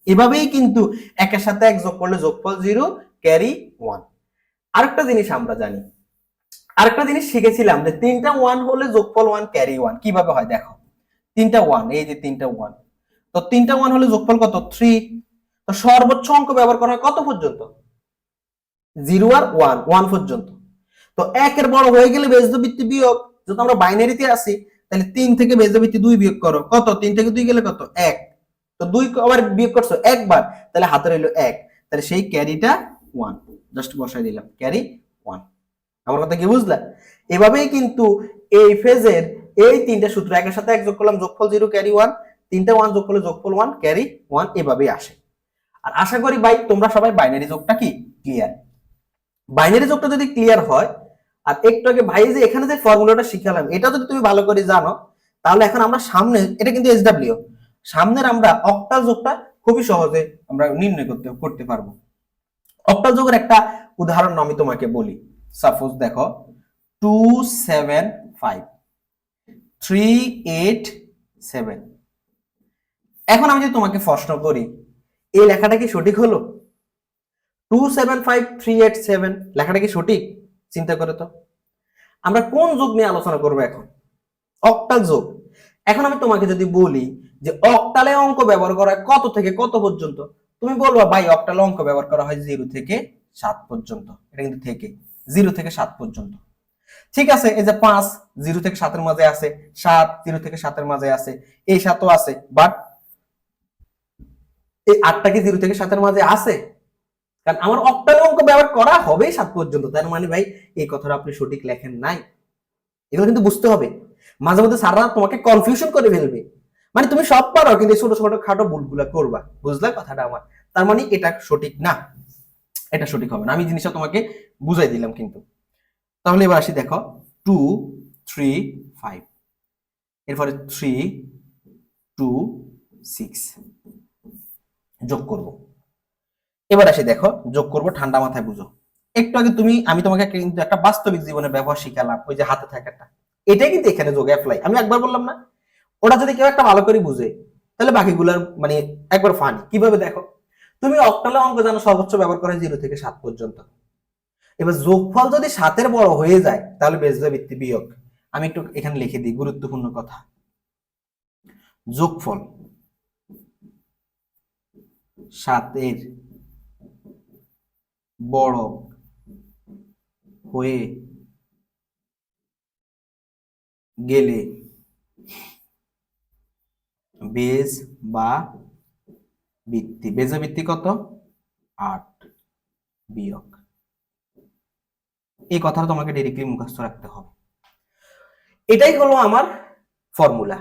এভাবেই কিন্তু 1 এর সাথে 1 যোগ করলে যোগফল 0, ক্যারি 1। আরেকটা জিনিস আমরা জানি, আরেকটা জিনিস শিখেছিলাম যে 3টা 1 হলে যোগফল 1, ক্যারি 1 কিভাবে হয় দেখো। 3টা 1, এই যে 3টা 1, তো 3টা 1 হলে যোগফল কত? 3। তো সর্বোচ্চ অঙ্ক ব্যবহার করা হয় কত পর্যন্ত? 0 আর 1, 1 পর্যন্ত। তো 1 এর বড় হয়ে গেলে বেজ্য বৃত্তি বিয়োগ, যদি আমরা বাইনারিতে আসি, তাহলে 3 থেকে বেজ্য বৃত্তি 2 বিয়োগ করো, কত? 3 থেকে 2 গেলে কত? 1। তো 2 আবার বিয়োগ করছো একবার, তাহলে হাতে রইল 1। তাহলে সেই ক্যারিটা 1, জাস্ট বসাই দিলাম, ক্যারি 1। আমার কথা কি বুঝলা? এভাবেই কিন্তু এই ফেজের এই 3টা সূত্র, 1 এর সাথে 1 যোগ করলাম, যোগফল 0, ক্যারি 1, 3টা 1 যোগ করলে যোগফল 1, ক্যারি 1, এভাবেই আসে। আর আশা করি ভাই তোমরা সবাই বাইনারি যোগটা কি ক্লিয়ার। বাইনারি যোগটা যদি ক্লিয়ার হয়, আর একটু আগে ভাই যে এখানে যে ফর্মুলাটা শিখালাম, এটা যদি তুমি ভালো করে জানো, তাহলে এখন আমরা সামনে, এটা কিন্তু এসডব্লিউ, সামনের আমরা অক্টাল যোগটা খুবই সহজে আমরা নির্ণয় করতে পারবো। অক্টাল যোগের একটা উদাহরণ আমি তোমাকে বলি। সাপোজ দেখো 275,387। এখন আমি যদি তোমাকে প্রশ্ন করি, এই লেখাটা কি সঠিক হলো? 275,387 লেখাটা কি সঠিক? চিন্তা করে তো। আমরা কোন যোগ নিয়ে আলোচনা করবো এখন? অক্টাল যোগ। এখন আমি তোমাকে যদি বলি যে অক্টালে অঙ্ক ব্যবহার করা হয় কত থেকে কত পর্যন্ত। তুমি বলবা ভাই অক্টালে অঙ্ক ব্যবহার করা হয় 0 থেকে 7 পর্যন্ত, এটা কিন্তু থেকে 0 থেকে 7 পর্যন্ত। ঠিক আছে, এই যে 5 0 থেকে 7 এর মাঝে আছে, 7 0 থেকে 7 এর মাঝে আছে, এই 7 ও আছে, বাট এই 8টা কি 0 থেকে 7 এর মাঝে আছে? কারণ আমার অক্টাল অঙ্ক ব্যবহার করা হবেই 7 পর্যন্ত, তার মানে ভাই এই কথাটা আপনি সঠিক লেখেন নাই। এগুলো কিন্তু বুঝতে হবে। মাঝে মধ্যে স্যাররা তোমাকে কনফিউশন করে ফেলবে, মানে তুমি সব পারো কিন্তু ছোট ছোট খাটো ভুলগুলো করবা, বুঝলে কথাটা আমার? তার মানে এটা সঠিক না, এটা সঠিক হবে না। আমি জিনিসটা তোমাকে বুঝাই দিলাম কিন্তু। তাহলে এবার আসি, দেখো 2 3 5, এরপরে 3 2 6 যোগ করব। এবার আসি, দেখো যোগ করব, ঠান্ডা মাথায় বুঝো। একটু আগে আমি তোমাকে কিন্তু একটা বাস্তবিক জীবনের ব্যবহার শিখালাম, ওই যে হাতে থাকাটা, এটাই কিন্তু এখানে যোগ অ্যাপ্লাই। আমি একবার বললাম না, ওটা যদি কেউ একটা ভালো করে বুঝে তাহলে বাকিগুলার মানে একবার ফানি। কিভাবে দেখো, তুমি অক্টালে অঙ্ক জানো সর্বোচ্চ ব্যবহার করে 0 থেকে 7 পর্যন্ত। এবার যোগফল যদি 7-এর বড় হয়ে যায় তাহলে বেজোড় ভিত্তি বিয়োগ। আমি একটু এখানে লিখে দিই গুরুত্বপূর্ণ কথা। যোগফল 7-এর বড় হয়ে গেলে বেজ বা ভিত্তি, বেজের ভিত্তি কত? 8 বিয়োগ। এই কথাটা তোমাকে ডাইরেক্টলি মুখস্থ রাখতে হবে। এটাই হলো আমার ফর্মুলা।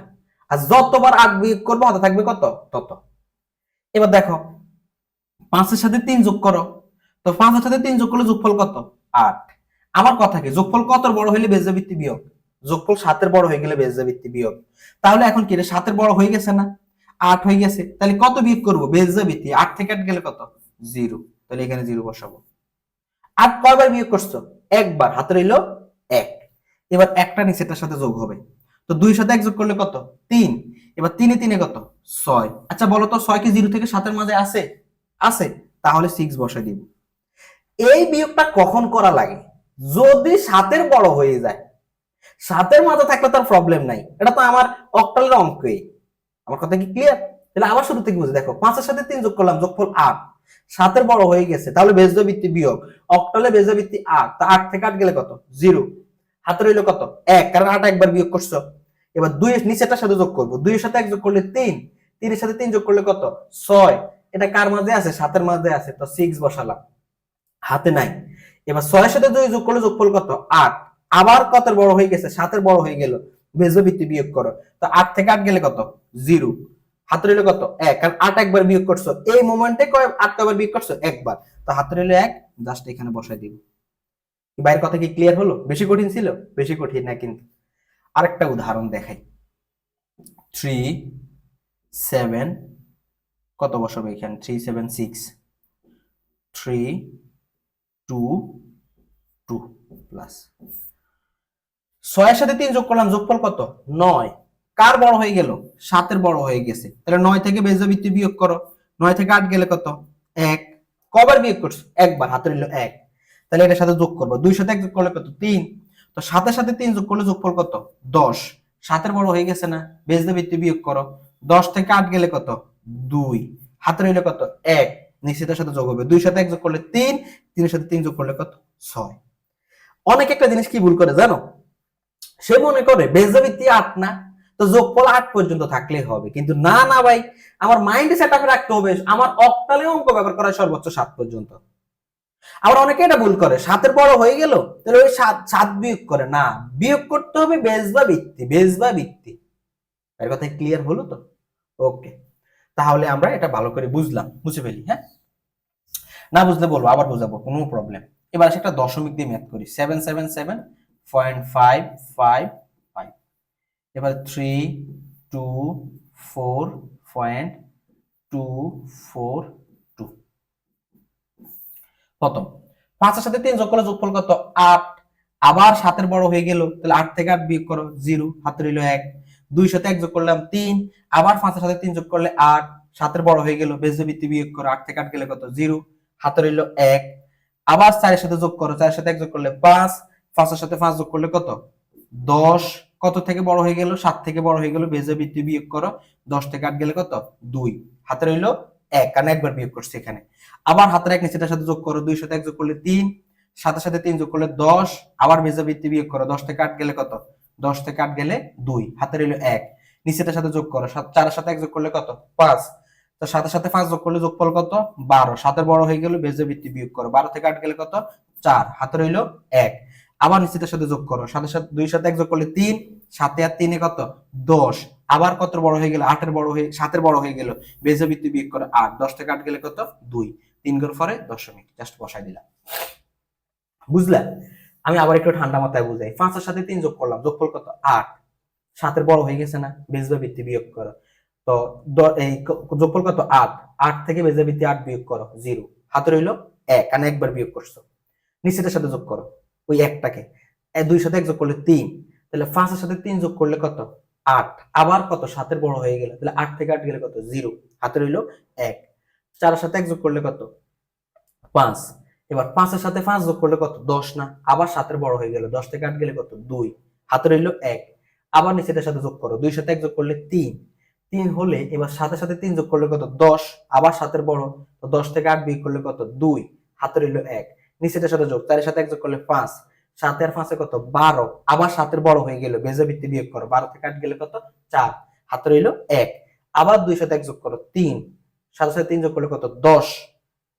আর যতবার 8 বিয়োগ করবো হাতে থাকবে কত? তত। এবার দেখো 5-এর সাথে 3 যোগ করো, তো 5-এর সাথে 3 যোগ করলে যোগফল কত? 8। আমার কথা কি, যোগফল কতর বড় হইলে বেজের ভিত্তি বিয়োগ? যোগফল 7-এর বড় হয়ে গেলে বেজের ভিত্তি বিয়োগ। তাহলে এখন কি রে, 7-এর বড় হয়ে গেছে না, 8 হয়ে গেছে, তাহলে কত বিয়োগ করবো? বেজের ভিত্তি 8 থেকে 8 গেলে কত? 0। তাহলে এখানে 0 বসাবো। 8 কয়বার বিয়োগ করছো? একবার, হাতে রইলো 1। এবার একটা নিচেটার সাথে যোগ হবে, তো 2-এর সাথে 1 যোগ করলে কত? 3। এবার 3 3 কত? 6। আচ্ছা বলো তো 6 কি 0 থেকে 7-এর মাঝে আছে? আছে, তাহলে 6 বসাই দিব। এই বিয়োগটা কখন করা লাগে? যদি 7-এর বড় হয়ে যায়। 7-এর মাঝে থাকলে তার প্রবলেম নাই, এটা তো আমার অক্টালের অঙ্কই। আমার কথা কি ক্লিয়ার? তাহলে আবার শুরু থেকে বুঝে দেখো, 5-এর সাথে 3 যোগ করলাম, যোগফল 8। 7-এর বড় হয়ে গেছে, তাহলে বেজোড় ভিত্তি বিয়োগ। অক্টালে বেজোড় ভিত্তি 8, তা 8 থেকে 8 গেলে কত? 0। হাতে রইলো কত? 1, কারণ 8 একবার বিয়োগ করছো। এবার 2 এর নিচেটার সাথে যোগ করব, 2 এর সাথে 1 যোগ করলে 3, 3 এর সাথে 3 যোগ করলে কত? 6। এটা কার মাঝে আছে? 7-এর মাঝে আছে, তো 6 বসালাম, হাতে নাই। এবার 6-এর সাথে 2 যোগ করলে যোগফল কত? 8। আবার কতের বড় হয়ে গেছে? 7-এর বড় হয়ে গেল, বেজোড় ভিত্তি বিয়োগ করো, তো 8 থেকে 8 গেলে কত? 0। হাতে রইলো কত? 1, কারণ 8 একবার বিয়োগ করছো, এই মোমেন্টে 8 কয়বার বিয়োগ করছো? একবার, তো হাতে রইলো 1, জাস্ট এখানে বসাই দিব। বাইরের কথা কি ক্লিয়ার হলো? বেশি কঠিন ছিল? বেশি কঠিন না কিন্তু। আরেকটা উদাহরণ দেখাই। 3 7 কত বসাবো এখানে? 3 7 6, 3 2 2 প্লাস 6-এর সাথে 3 যোগ করলাম, যোগফল কত? 9। কার বড় হয়ে গেল? 7-এর বড় হয়ে গেছে, তাহলে 9 থেকে বেজোড় ভিত্তি বিয়োগ করো। 9 থেকে 8 গেলে কত? 1। কবার বিয়োগ করছো? একবার, হাতে রইলো 1। তাহলে এটার সাথে যোগ করবো, 2 সাথে 1 যোগ করলে কত? 3। তো 7-এর সাথে 3 যোগ করলে যোগফল কত? 10। 7-এর বড় হয়ে গেছে না, বেজোড় ভিত্তি বিয়োগ করো। 10 থেকে 8 গেলে কত? 2। হাতে রইলো কত? 1। নিচেটার সাথে যোগ হবে, 2 সাথে 1 যোগ করলে 3, 3 এর সাথে 3 যোগ করলে কত? 6। অনেক একটা জিনিস কি ভুল করে জানো, সে মনে করে বেজোড় ভিত্তি 8 না, তো যোগফল 8 পর্যন্ত থাকলেই হবে। কিন্তু না না ভাই, আমার মাইন্ড সেট আপে রাখতে হবে আমার অক্টালে অঙ্ক ব্যবহার করা সর্বোচ্চ 7 পর্যন্ত। আবার অনেকে এটা ভুল করে, 7-এর বড় হয়ে গেল তাহলে ওই 7 বিয়োগ করে না, বিয়োগ করতে হবে বেজ বা ভিত্তি, বেজ বা ভিত্তি। এর কথা ক্লিয়ার হলো তো? ওকে, তাহলে আমরা এটা ভালো করে বুঝলাম, বুঝে ফেলি। হ্যাঁ, না বুঝলে বলবো, আবার বোঝাবো, কোনো প্রবলেম। এবার সেটা দশমিক দিয়ে ম্যাথ করি। 777.555, এবার 324.242। প্রথম 5-এর সাথে 3 যোগ করলে যোগফল কত? 8। আবার 7-এর বড় হয়ে গেল, তাহলে 8 থেকে 8 বিয়োগ করো, 0। হাতে রইলো 1। 2 সাথে 1 যোগ করলাম 3। আবার 5-এর সাথে 3 যোগ করলে 8। 7-এর বড় হয়ে গেল, বেজোড় ভিত্তি বিয়োগ করো, 8 থেকে 8 গেলে কত? 0। হাতে রইলো 1। আবার 4-এর সাথে যোগ করো, 4-এর সাথে 1 যোগ করলে 5। 5-এর সাথে 5 যোগ করলে কত? 10। কত থেকে বড় হয়ে গেল? 7 থেকে বড় হয়ে গেল। বেজের ভিত্তি বিয়োগ করো, 10 থেকে 8 গেলে কত? 2। হাতে রইলো 1, কারণ একবার বিয়োগ করছে এখানে। আবার হাতের 1 নিচেটার সাথে যোগ করো, 2 সাথে 1 যোগ করলে 3, সাথে সাথে 3 যোগ করলে 10। আবার বেজের ভিত্তি বিয়োগ করো, 10 থেকে 8 গেলে কত? 10 থেকে 8 গেলে 2, হাতে রইলো 1। নিচেটার সাথে যোগ করো, 4 এর সাথে 1 যোগ করলে কত? 5। তো সাথে সাথে 5 যোগ করলে যোগফল কত? 12। 7 এর বড় হয়ে গেল, বেজের ভিত্তি বিয়োগ করো, 12 থেকে 8 গেলে কত? 4, হাতে রইলো 1। আবার নিচেটার সাথে যোগ করো, সাথে সাথে 2 সাথে 1 যোগ করলে 3, 7 আর 3 কত? 10। আবার কত বড় হয়ে গেল? 8 এর বড় হয়ে 7 এর বড় হয়ে গেল, বেজের ভিত্তি বিয়োগ করো 8, 10 থেকে 8 গেলে কত? 2। 3 গুণ পরে দশমিক, জাস্ট বসাই দিলাম। বুঝলা? আমি আবার একটু ঠান্ডা মাথায় বুঝাই। 5 এর সাথে 3 যোগ করলাম, যোগফল কত? 8। 7 এর বড় হয়ে গেছে না? বেজের ভিত্তি বিয়োগ করো। তো এই যোগফল কত? 8। 8 থেকে বেজের ভিত্তি 8 বিয়োগ করো, 0। হাতে রইলো 1, কারণ একবার বিয়োগ করছো। নিচেটার সাথে যোগ করো ওই একটাকে, 2 সাথে 1 যোগ করলে 3, তাহলে 5 এর সাথে 3 যোগ করলে কত? 8। আবার কত? 7 এর বড় হয়ে গেল, তাহলে 8 থেকে 8 গেলে কত? 0। হাতে রইলো 1। 4 এর সাথে 1 যোগ করলে কত? 5। এবার 5 এর সাথে 5 যোগ করলে কত? 10 না? আবার 7 এর বড় হয়ে গেল, 10 থেকে 8 গেলে কত? 2। হাতে রইলো 1। আবার নিচেটার সাথে যোগ করো, 2 সাথে 1 যোগ করলে 3। 3 হলে এবার সাথে সাথে 3 যোগ করলে কত? 10। আবার 7 এর বড়, তো 10 থেকে 8 বিয়োগ করলে কত? 2। হাতে রইলো 1। নিচেটার সাথে যোগ, 4 এর সাথে 1 যোগ করলে 5। 7 আর 5 কত? 12। আবার 7 এর বড় হয়ে গেল, বেজের ভিত্তি বিয়োগ করো, 12 থেকে 8 গেলে কত? 4। হাতে রইলো 1। আবার 2 সাথে 1 যোগ করো, 3। 7 সাথে 3 যোগ করলে কত? 10।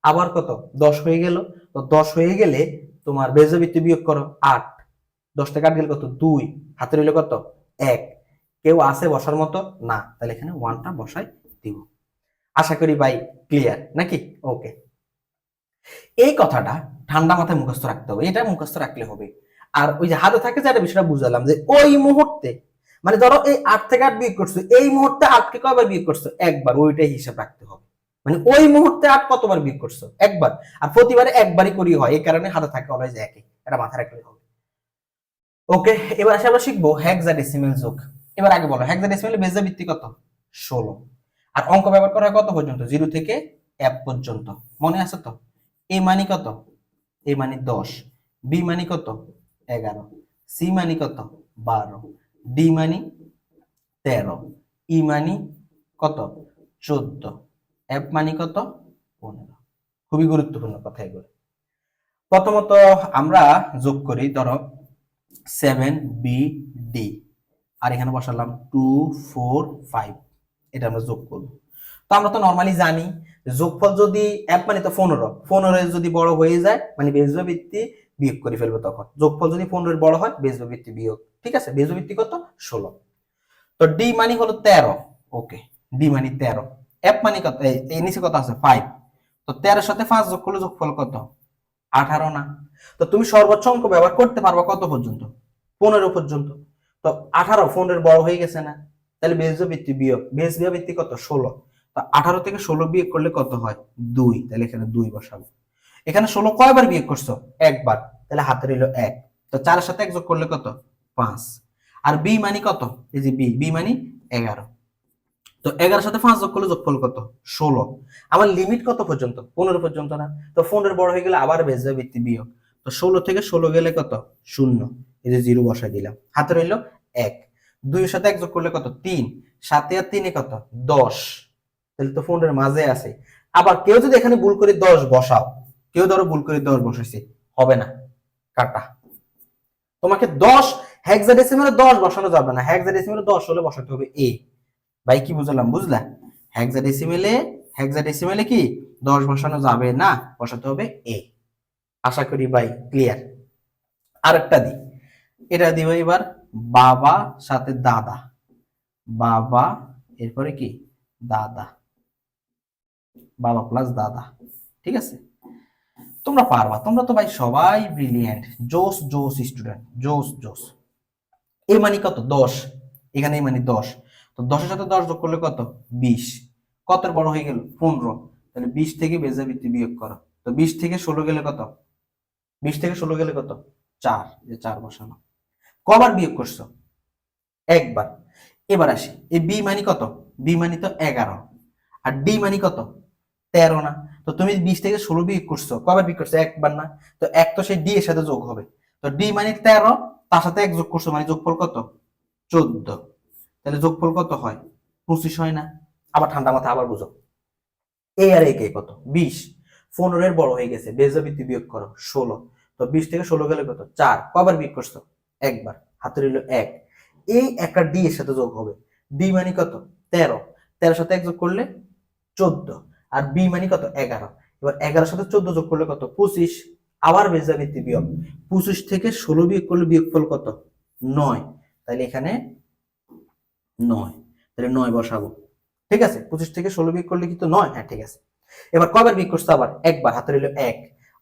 আবার কত? 10 হয়ে গেল। তো 10 হয়ে গেলে তোমার বেজের ভিত্তি বিয়োগ করো 8। 10 থেকে 8 গেলে কত? 2। হাতে রইলো কত? 1। কেউ আছে বসার মতো? না, তাহলে এখানে 1টা বসাই দিব। আশা করি ভাই ক্লিয়ার নাকি? ওকে। এই কথাটা ঠান্ডা মাথায় মুখস্থ রাখতে হবে, এটা মুখস্থ রাখলে হবে। আর ওই যে হাতে থাকে যে একটা বিষয়টা বুঝালাম, যে ওই মুহূর্তে, মানে ধরো এই 8 থেকে 8 বিয়োগ করছো, এই মুহূর্তে 8 কে কয়বার বিয়োগ করছো? একবার, ওইটাই হিসাব রাখতে হবে। মানে ওই মুহূর্তে 8 কতবার বিয়োগ করছো? একবার। আর প্রতিবারে একবারই করি হয়, এই কারণে হাতে থাকে অলওয়েজ একই, এটা মাথায় রাখলে হবে। ওকে, এবার আসে আমরা শিখবো হেক্সাডেসিমেল যোগ। এবার আগে বলো, হেক্সাডেসিমেলের বেজের ভিত্তি কত? 16। আর অঙ্ক ব্যবহার করা হয় কত পর্যন্ত? 0 থেকে f পর্যন্ত। মনে আছে তো? a মানি কত? a মানি 10, b মানি কত? 11, c মানি কত? 12, d মানি 13, e মানি কত? 14, f মানি কত? 15। খুবই গুরুত্বপূর্ণ কথা এগুলো। প্রথমত আমরা যোগ করি, ধরো 7bd, আর এখানে বসালাম 2 4 5, এটা আমরা যোগ করব। তো আমরা তো নরমালি জানি যোগফল যদি f মানে তো 15 যদি বড় হয়ে যায় মানে বেজোড় ভিত্তি বিয়োগ করে ফেলবো, তখন যোগফল যদি 15 এর বড় হয় বেজোড় ভিত্তি বিয়োগ, ঠিক আছে? বেজোড় ভিত্তি কত? 16। তো d মানে হলো 13, ওকে, d মানে 13, f মানে কত? এই নিচে কত আছে? 5। তো 13 এর সাথে 5 যোগ করলে যোগফল কত? 18 না? তো তুমি সর্বোচ্চ অঙ্ক ব্যবহার করতে পারবা কত পর্যন্ত? 15 পর্যন্ত। তো 18 15 এর বড় হয়ে গেছে না? তাহলে বেজোড় ভিত্তি বিয়োগ, বেজোড় ভিত্তি কত? 16। তো 18 থেকে 16 বিয়োগ করলে কত হয়? 2। তাহলে এখানে 2 বসাবো। এখানে 16 কয়বার বিয়োগ করছো? একবার, তাহলে হাতে রইল 1। তো 4 এর সাথে 1 যোগ করলে কত? 5। আর b মানে কত? এই যে b মানে 11। তো 11 সাথে 5 যোগ করলে যোগফল কত? 16। আমার লিমিট কত পর্যন্ত? 15 পর্যন্ত না? তো 15 বড় হয়ে গেলে আবার বেজোড় ভিত্তি বিয়োগ। তো 16 থেকে 16 গেলে কত? 0। এই যে 0 বসাই দিলাম, হাতে রইল 1। 2 এর সাথে 1 যোগ করলে কত? 3। 7 আর 3 কত? 10। তাহলে তো 15 এর মাঝে আছে। আবার কেউ যদি এখানে ভুল করে 10 বসাও, কেউ ধরো ভুল করে 10 বসাইছে, হবে না, কাটা। তোমাকে 10 হেক্সাডেসিমেলে 10 বসানো যাবে না, হেক্সাডেসিমেলে 10 হলে বসাতে হবে a। ভাই কি বুঝলাম? বুঝলা? হেক্সাডেসিমেলে কি 10 বসানো যাবে না, বসাতে হবে a। আশা করি ভাই ক্লিয়ার। আরেকটা দি, এটা দিব এবার বাবা সাথে দাদা, বাবা এরপরে কি? দাদা, বাবা প্লাস দাদা, ঠিক আছে? তোমরা পারবা, তোমরা তো ভাই সবাই ব্রিলিয়েন্ট, জোস জোস স্টুডেন্ট, জোস জোস। এ মানে কত? 10। এখানে এ মানে 10। তো 10 এর সাথে 10 যোগ করলে কত? 20। কত বড় হয়ে গেল? 15। তাহলে 20 থেকে বেজা ভিত্তি বিয়োগ করো। তো 20 থেকে 16 গেলে কত? 20 থেকে 16 গেলে কত? 4। যে 4 বসানো। কবার বিয়োগ করছো? একবার। এবার আসি, এই বি মানে কত? বি মানে তো 11। আর ডি মানে কত? 13 না? তো তুমি 20 থেকে 16 বিয়োগ করছো, কবার বিয়োগ করছো? একবার না? তো 1 তো সেই ডি এর সাথে যোগ হবে। তো ডি মানে 13, তার সাথে 1 যোগ করছো, মানে যোগফল কত? 14, তাহলে যোগফল কত হয়? 25 হয় না? আবার ঠান্ডা মাথা আবার বুঝো, এই আর একে কত? 20। 15 এর বড় হয়ে গেছে, বেজাবৃত্তি বিয়োগ করো 16, তো 20 থেকে 16 গেলে কত? 4। কবার বিয়োগ করছো? একবার, হাতে রইল 1। এই একটা ডি এর সাথে যোগ হবে, ডি মানে কত? 13, 13 সাথে 1 যোগ করলে 14, আর বি মানে কত? 11। এবার 11 সাথে 14 যোগ করলে কত? 25। আবার বেজাবৃত্তি বিয়োগ, 25 থেকে 16 বিয়োগ করলে বিয়োগফল কত? 9। তাহলে এখানে 9, তাহলে 9 বসাবো। ঠিক আছে, 25 থেকে 16 বিয়োগ করলে কিন্তু 9। হ্যাঁ ঠিক আছে। এবার কয়বার বিয়োগ করছো? আবার একবার, হাতে রইল 1।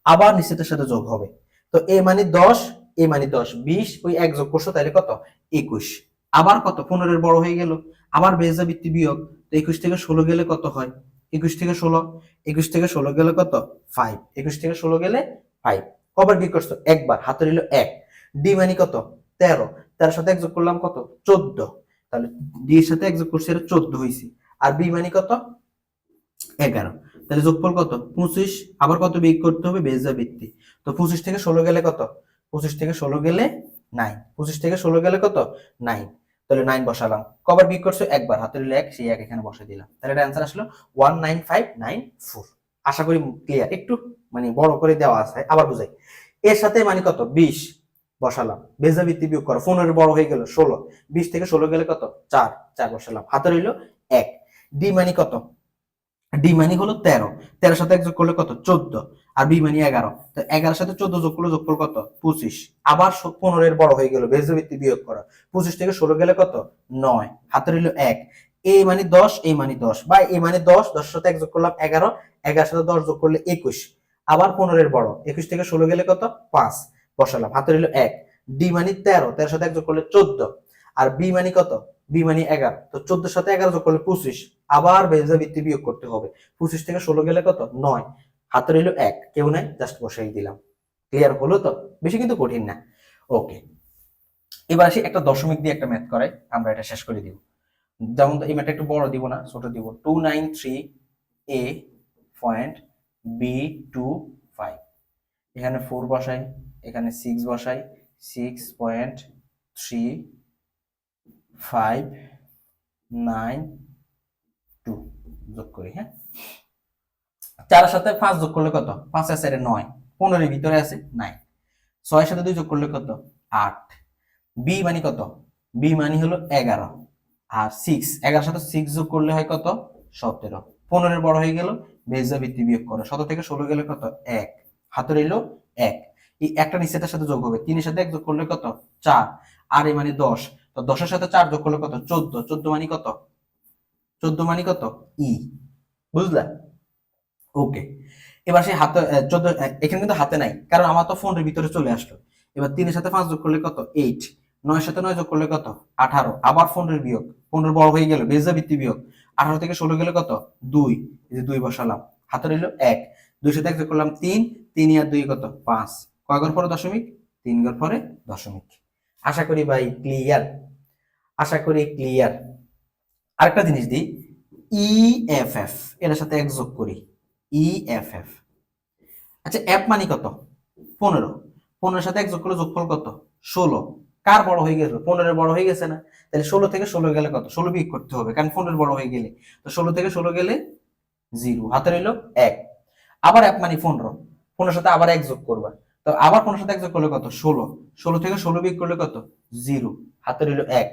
আবার নিচেটার সাথে যোগ হবে, তো এ মানে 10, এ মানে 10, 20, ওই 1 যোগ করছো তাহলে কত? 21। আবার কত? 15 এর বড় হয়ে গেল, আবার বেজাবৃত্তি বিয়োগ, তো 21 থেকে 16 গেলে কত হয়? 21 থেকে 16, 21 থেকে 16 গেলে কত? 5, 21 থেকে 16 গেলে 5। কবার বিয়োগ করছো? একবার, হাতে রইল 1। ডি মানে কত? 13, 13 সাথে 1 যোগ করলাম কত? 14, তাহলে ডি এর সাথে 1 যোগ করছি, এটা 14 হইছে। আর বি মানে কত? 11, তাহলে যোগফল কত? 25। আবার কত বিয়োগ করতে হবে? বেজাবৃত্তি, তো 25 থেকে 16 গেলে কত? 25 থেকে 16 গেলে 9, 25 থেকে 16 গেলে কত? 9, তাহলে 9 বসালাম। কবার বিয়োগ করছো? একবার, হাতে রইল 1, সেই 1 এখানে বসাই দিলাম, তাহলে এটা অ্যান্সার আসলো 19594। আশা করি ক্লিয়ার। একটু মানে বড় করে দেওয়া আছে, আবার বুঝাই। এর সাথে মানে কত? 20 বসালাম, বেজাবৃত্তি বিয়োগ করো, 15 বড় হয়ে গেল 16, 20 থেকে 16 গেলে কত? 4, 4 বসালাম, হাতে রইল 1। ডি মানে কত? ডি মানে হলো 13, 13 সাথে 1 যোগ করলে কত? 14, আর বি মানে 11, তো 11 সাথে 14 যোগ করলে যোগফল কত? 25। আবার 15 এর বড় হয়ে গেল, বেজবৃত্তি বিয়োগ করা, 25 থেকে 16 গেলে কত? 9, হাতে রইল 1। এ মানে 10, এ মানে 10, বা এ মানে 10, 10 সাথে 1 যোগ করলাম 11, 11 সাথে 10 যোগ করলে 21। আবার 15 এর বড়, 21 থেকে 16 গেলে কত? 5, বসালাম, হাতে রইল 1। ডি মানে 13, 13 সাথে 1 যোগ করলে 14, আর বি মানে কত? বি মানে 11, তো 14 সাথে 11 যোগ করলে 25। আবার বেজাবৃত্তি বিয়োগ করতে হবে, 25 থেকে 16 গেলে কত? 9, হাতে রইল 1, কেউ নাই, জাস্ট বসাই দিলাম। ক্লিয়ার হলো তো? বেশি কিন্তু কঠিন না। ওকে, এবার আসি একটা দশমিক দিয়ে একটা ম্যাথ করাই, আমরা এটা শেষ করে দিব। যেমন এই ম্যাথটা একটু বড় দিব না, ছোট দিব। 293 a পয়েন্ট b25, এখানে 4 বসাই, এখানে 6 বসাই, 6.359 যোগ করি। হ্যাঁ, 4 এর সাথে 5 যোগ করলে কত? 5 এর সাইডে 9, 15 এর ভিতরে আছে 9, 6 এর সাথে 2 যোগ করলে কত? 8। বি মানে কত? বি মানে হলো 11, আর 6, 11 সাথে 6 যোগ করলে হয় কত? 17। 15 এর বড় হয়ে গেল, বেজাবৃত্তি বিয়োগ করো, 17 থেকে 16 গেলে কত? 1, হাতে রইল 1। এই একটা নিচেটার সাথে যোগ হবে, 3 এর সাথে 1 যোগ করলে কত? 4, আর এ মানে 10, তো 10 এর সাথে 4 যোগ করলে কত? 14, 14 মানে কত? 14 মানে কত? ই, বুঝলা? ওকে, এবার সেই হাতে 14, এখানে কিন্তু হাতে নাই, কারণ আমার তো ফোনের ভিতরে চলে আসলো। এবার 3 এর সাথে 5 যোগ করলে কত? 8, 9 এর সাথে 9 যোগ করলে কত? 18, আবার 15 বিয়োগ, 15 বড় হয়ে গেল, বেজাবৃত্তি বিয়োগ, 18 থেকে 16 গেলে কত? 2, এই যে 2 বসালাম, হাতে রইল 1। 2 সাথে 1 যোগ করলাম 3, 3 আর 2 কত? 5, কয় ঘর পরে দশমিক? 3 ঘর পরে দশমিক। আশা করি ভাই ক্লিয়ার, আশা করি ক্লিয়ার। আরেকটা জিনিস দিই, ইএফএফ, এর সাথে 1 যোগ করি, ইএফএফ। আচ্ছা, এফ মানে কত? 15, 15 সাথে 1 যোগ করলে যোগফল কত? 16। কার বড় হয়ে গেছে? 15 বড় হয়ে গেছে না? তাহলে 16 থেকে 16 গেলে কত? 16 বিয়োগ করতে হবে, কারণ 15 বড় হয়ে গেলে, তো 16 থেকে 16 গেলে 0, হাতে রইল 1। আবার এফ মানে 15, 15 সাথে আবার 1 যোগ করবা, তো আবার 15 সাথে 1 যোগ করলে কত? 16, 16 থেকে 16 বিয়োগ করলে কত? 0, হাতে রইল 1।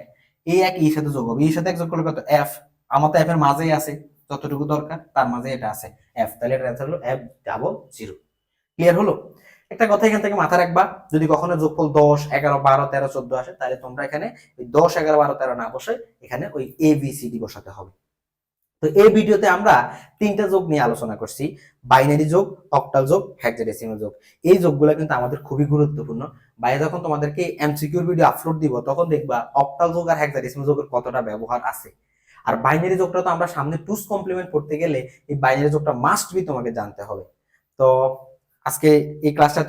এই এক এর সাথে যোগ হবে, এর সাথে 1 যোগ করলে কত? এফ, আমার তো এফ এর মাঝেই আছে, যতটুকু দরকার তার মাঝে এটা আছে, এফ, তাহলে এটার অ্যান্সার হলো F00। ক্লিয়ার হলো? একটা কথা এখান থেকে মাথা রাখবা, যদি কখনো যোগফল 10, 11, 12, 13, 14 আসে, তাহলে তোমরা এখানে ওই 10, 11, 12, 13 না বসে এখানে ওই ABCD বসাতে হবে। তো এই ভিডিওতে আমরা 3টা যোগ নিয়ে আলোচনা করছি, বাইনারি যোগ, অক্টাল যোগ, হেক্সাডেসিমাল যোগ। এই যোগগুলো কিন্তু আমাদের খুবই গুরুত্বপূর্ণ। বাইরে যখন তোমাদেরকে এমসিকিউর ভিডিও আপলোড দিব, তখন দেখবা অক্টাল যোগ আর হেক্সাডেসিমাল যোগের কতটা ব্যবহার আছে। আর বাইনারি যোগটা তো আমরা সামনে টুস কমপ্লিমেন্ট করতে গেলে এই বাইনারি যোগটা মাস্ট বি তোমাকে জানতে হবে। তো আজকে এই ক্লাসটা